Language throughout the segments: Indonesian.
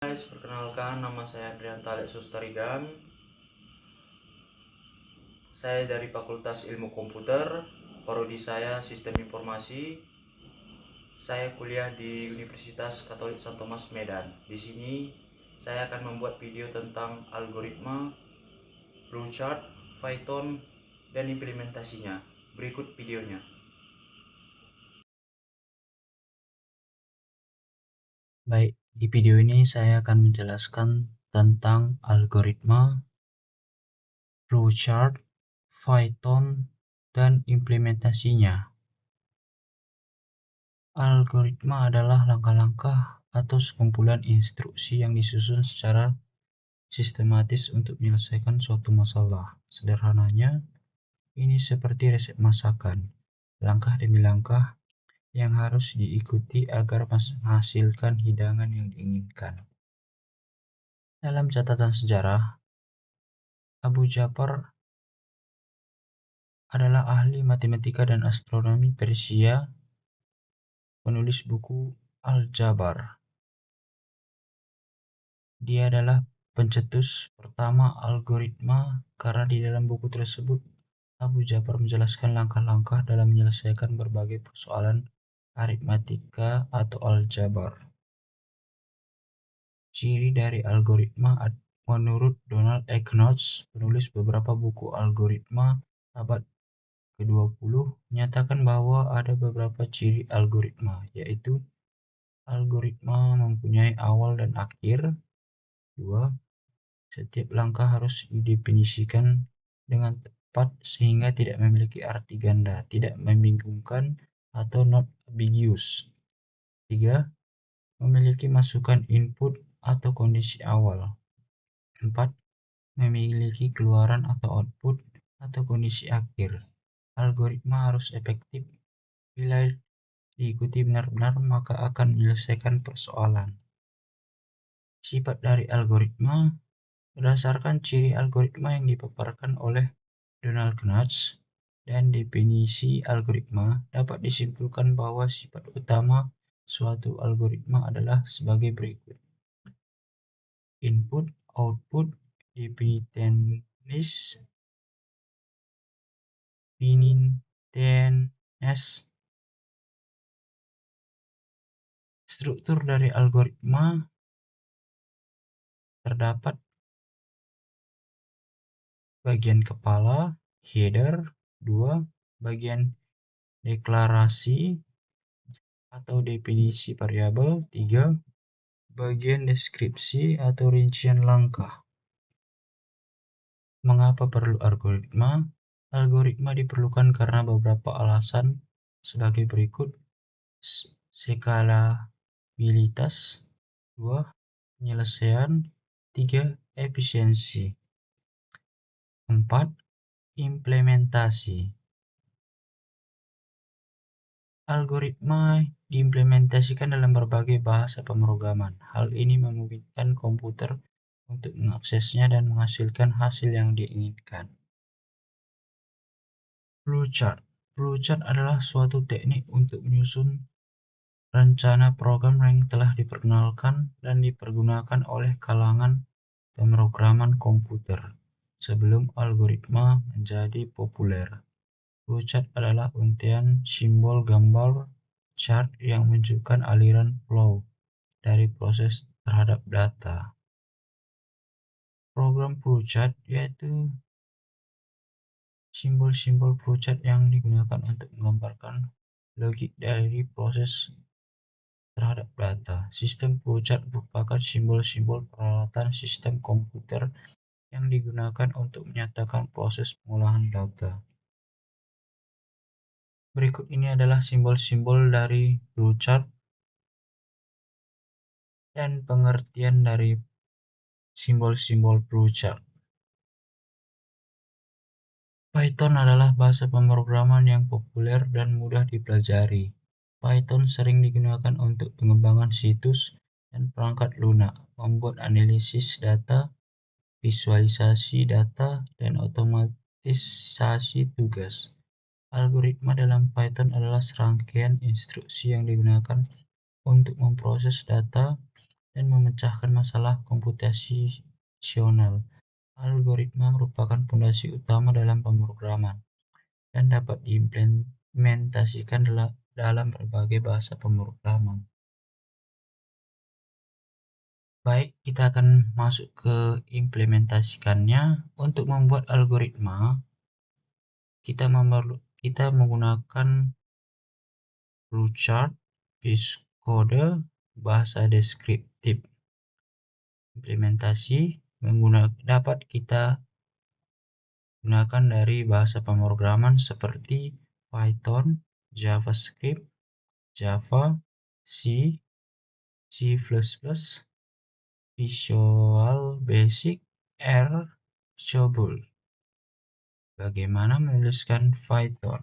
Guys, perkenalkan nama saya Adrian Talek Sustarigan. Saya dari Fakultas Ilmu Komputer, prodi saya Sistem Informasi. Saya kuliah di Universitas Katolik Santo Thomas Medan. Di sini saya akan membuat video tentang algoritma, flowchart, Python, dan implementasinya. Berikut videonya. Baik, di video ini saya akan menjelaskan tentang algoritma, flowchart, Python, dan implementasinya. Algoritma adalah langkah-langkah atau sekumpulan instruksi yang disusun secara sistematis untuk menyelesaikan suatu masalah. Sederhananya, ini seperti resep masakan, langkah demi langkah yang harus diikuti agar menghasilkan hidangan yang diinginkan. Dalam catatan sejarah, Abu Ja'far adalah ahli matematika dan astronomi Persia, penulis buku Al-Jabar. Dia adalah pencetus pertama algoritma karena di dalam buku tersebut Abu Ja'far menjelaskan langkah-langkah dalam menyelesaikan berbagai persoalan aritmatika atau aljabar. Ciri dari algoritma menurut Donald E. Knuth, penulis beberapa buku algoritma abad ke-20, menyatakan bahwa ada beberapa ciri algoritma, yaitu algoritma mempunyai awal dan akhir. 2. Setiap langkah harus didefinisikan dengan tepat sehingga tidak memiliki arti ganda, tidak membingungkan, atau not ambiguous. 3. Memiliki masukan input atau kondisi awal. 4. Memiliki keluaran atau output atau kondisi akhir. Algoritma harus efektif. Bila diikuti benar-benar, maka akan menyelesaikan persoalan. Sifat dari algoritma. Berdasarkan ciri algoritma yang dipaparkan oleh Donald Knuth dan definisi algoritma, dapat disimpulkan bahwa sifat utama suatu algoritma adalah sebagai berikut. Input, output, definiteness, Struktur dari algoritma terdapat bagian kepala, header, 2. Bagian deklarasi atau definisi variabel, 3. Bagian deskripsi atau rincian langkah. Mengapa perlu algoritma? Algoritma diperlukan karena beberapa alasan sebagai berikut. Skalabilitas, 2. Penyelesaian, 3. Efisiensi, 4. Implementasi. Algoritma diimplementasikan dalam berbagai bahasa pemrograman. Hal ini memungkinkan komputer untuk mengaksesnya dan menghasilkan hasil yang diinginkan. Flowchart. Flowchart adalah suatu teknik untuk menyusun rencana program yang telah diperkenalkan dan dipergunakan oleh kalangan pemrograman komputer sebelum algoritma menjadi populer. Flowchart adalah untayan simbol gambar chart yang menunjukkan aliran flow dari proses terhadap data. Program flowchart yaitu simbol-simbol flowchart yang digunakan untuk menggambarkan logik dari proses terhadap data. Sistem flowchart merupakan simbol-simbol peralatan sistem komputer yang digunakan untuk menyatakan proses pengolahan data. Berikut ini adalah simbol-simbol dari flowchart dan pengertian dari simbol-simbol flowchart. Python adalah bahasa pemrograman yang populer dan mudah dipelajari. Python sering digunakan untuk pengembangan situs dan perangkat lunak, membuat analisis data, visualisasi data, dan otomatisasi tugas. Algoritma dalam Python adalah serangkaian instruksi yang digunakan untuk memproses data, dan memecahkan masalah komputasional. Algoritma merupakan fondasi utama dalam pemrograman dan dapat diimplementasikan dalam berbagai bahasa pemrograman. Baik, kita akan masuk ke implementasikannya. Untuk membuat algoritma, kita menggunakan flowchart, base code, bahasa deskriptif. Implementasi dapat kita gunakan dari bahasa pemrograman seperti Python, JavaScript, Java, C, C++, Visual Basic, R, Cobol. Bagaimana menuliskan Python?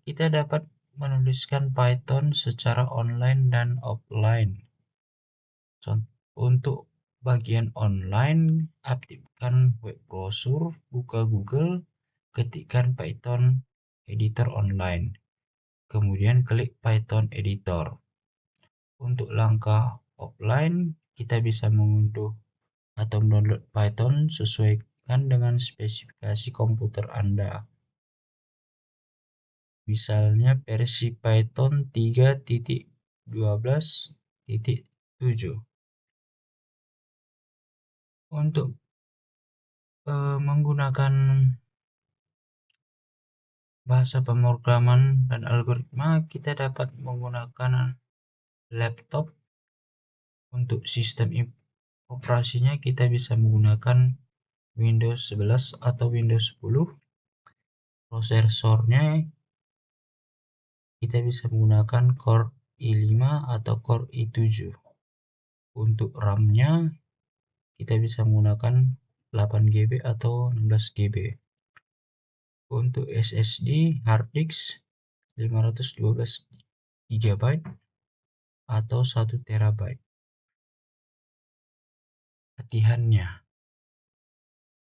Kita dapat menuliskan Python secara online dan offline. Untuk bagian online, aktifkan web browser, buka Google, ketikkan Python editor online, kemudian klik Python editor. Untuk langkah offline, kita bisa mengunduh atau mendownload Python sesuaikan dengan spesifikasi komputer Anda. Misalnya versi Python 3.12.7. Untuk menggunakan bahasa pemrograman dan algoritma, kita dapat menggunakan laptop. Untuk sistem operasinya kita bisa menggunakan Windows 11 atau Windows 10. Prosesornya kita bisa menggunakan Core i5 atau Core i7. Untuk RAM-nya kita bisa menggunakan 8GB atau 16GB. Untuk SSD hard disk 512GB atau 1TB. Latihannya.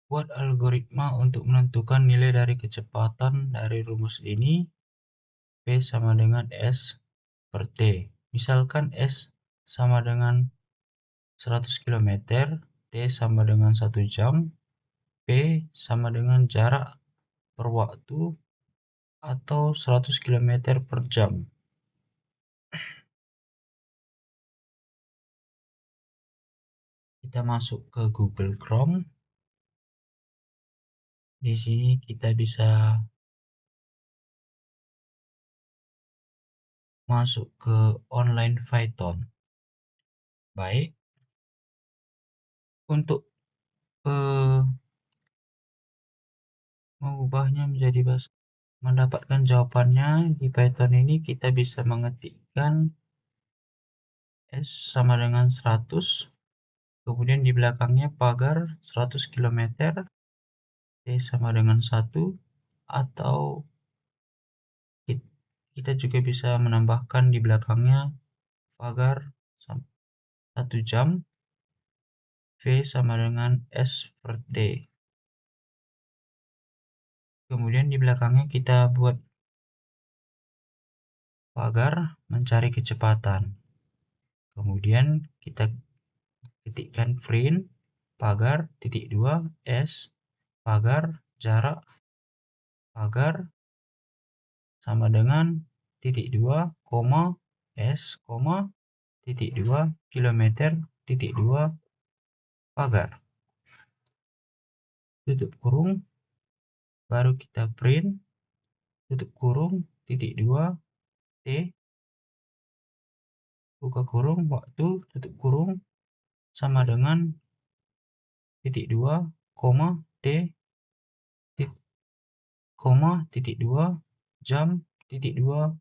Buat algoritma untuk menentukan nilai dari kecepatan dari rumus ini. P sama dengan S per T. Misalkan S sama dengan 100 km, T sama dengan 1 jam, P sama dengan jarak per waktu atau 100 km per jam. Kita masuk ke Google Chrome. Di sini kita bisa masuk ke online Python. Baik. Untuk mengubahnya menjadi bahasa, mendapatkan jawabannya di Python ini kita bisa mengetikkan S sama dengan 100, kemudian di belakangnya pagar 100 km, T sama dengan 1, atau kita juga bisa menambahkan di belakangnya pagar 1 jam, V sama dengan S per T. Kemudian di belakangnya kita buat pagar mencari kecepatan. Kemudian kita ketikkan print pagar titik 2 S pagar jarak pagar sama dengan titik 2 koma S koma titik 2 kilometer titik 2 pagar, tutup kurung, baru kita print tutup kurung titik 2 T buka kurung waktu tutup kurung sama dengan titik 2 koma T koma titik 2 jam titik 2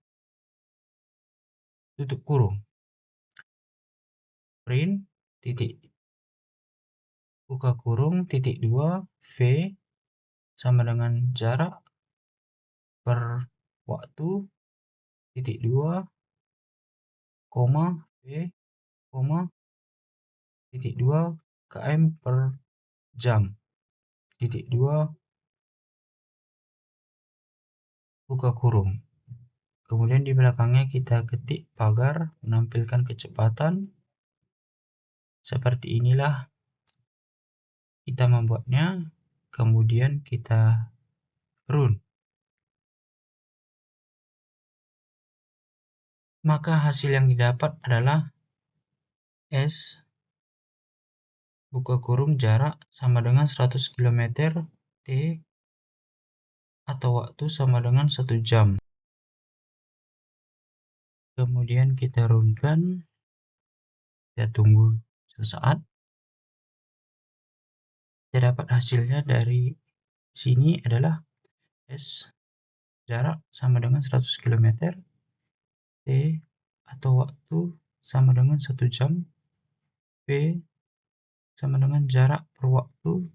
tutup kurung, print titik buka kurung titik 2 V sama dengan jarak per waktu titik 2 koma V koma titik 2 km per jam titik 2 buka kurung. Kemudian di belakangnya kita ketik pagar menampilkan kecepatan. Seperti inilah kita membuatnya, kemudian kita run. Maka hasil yang didapat adalah S buka kurung jarak sama dengan 100 km, T atau waktu sama dengan 1 jam. Kemudian kita runkan, kita tunggu sesaat. Kita dapat hasilnya dari sini adalah S jarak sama dengan 100 km, T atau waktu sama dengan 1 jam, P sama dengan jarak per waktu.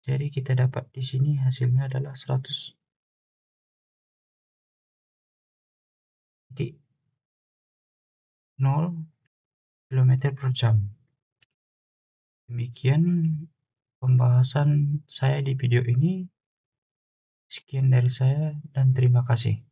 Jadi kita dapat di sini hasilnya adalah 100,0 km per jam. Demikian pembahasan saya di video ini. Sekian dari saya dan terima kasih.